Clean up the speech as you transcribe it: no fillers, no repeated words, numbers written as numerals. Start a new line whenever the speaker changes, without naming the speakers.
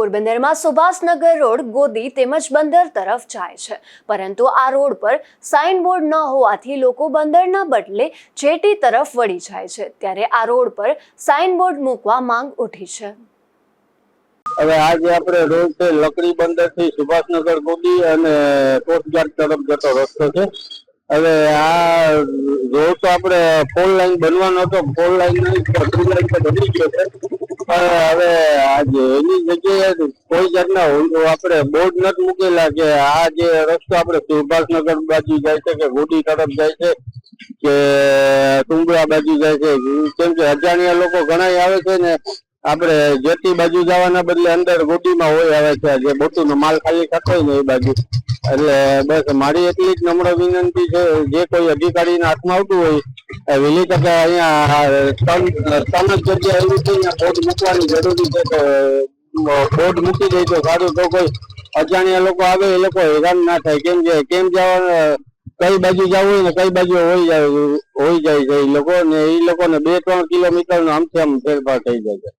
પોરબંદરમાં સુભાષનગર રોડ ગોદી તેમજ બંદર તરફ જાય છે, પરંતુ આ રોડ પર સાઇનબોર્ડ ન હોવાથી લોકો બંદરના બદલે જેટી તરફ વળી જાય છે, ત્યારે આ રોડ પર સાઇનબોર્ડ મૂકવા માંગ ઉઠી છે।
હવે આજે આપણે રોડ છે લકડી બંદર થી સુભાષનગર ગોદી અને કોસ્ટગાર્ડ તરફ જતો રસ્તો છે। હવે આ રોડ તો આપણે 4 લાઈન બનવાનો હતો, 4 લાઈન 3 લાઈન તો બની ગયો છે, પણ હવે આજે એની જગ્યાએ કોઈ જાતના આપણે બોર્ડ નથી મૂકેલા કે આ જે રસ્તો આપણે સુભાષનગર બાજુ જાય છે કે ગોદી તરફ જાય છે કે ટુંગરા બાજુ જાય છે, કેમ કે અજાણ્યા લોકો ઘણા આવે છે ને આપણે જેટી બાજુ જવાના બદલે અંદર ગોદીમાં હોય આવે છે, જે બોટુનો માલ ખાલી થતો હોય ને એ બાજુ। એટલે બસ મારી એટલી જ નમ્ર વિનંતી છે, જે કોઈ અધિકારીના હાથમાં આવતું હોય વહેલી તકે અહીંયા 3 જગ્યા એવી છે બોર્ડ મૂકવાની જરૂરી છે, તો બોર્ડ મૂકી દે તો સારું, તો કોઈ અજાણ્યા લોકો આવે એ લોકો હેરાન ના થાય, કેમ જવા કઈ બાજુ જવું હોય ને કઈ બાજુ હોય જાય છે એ લોકો ને, એ લોકોને 2-3 કિલોમીટર નો આમથી આમ ફેરફાર થઈ જાય છે।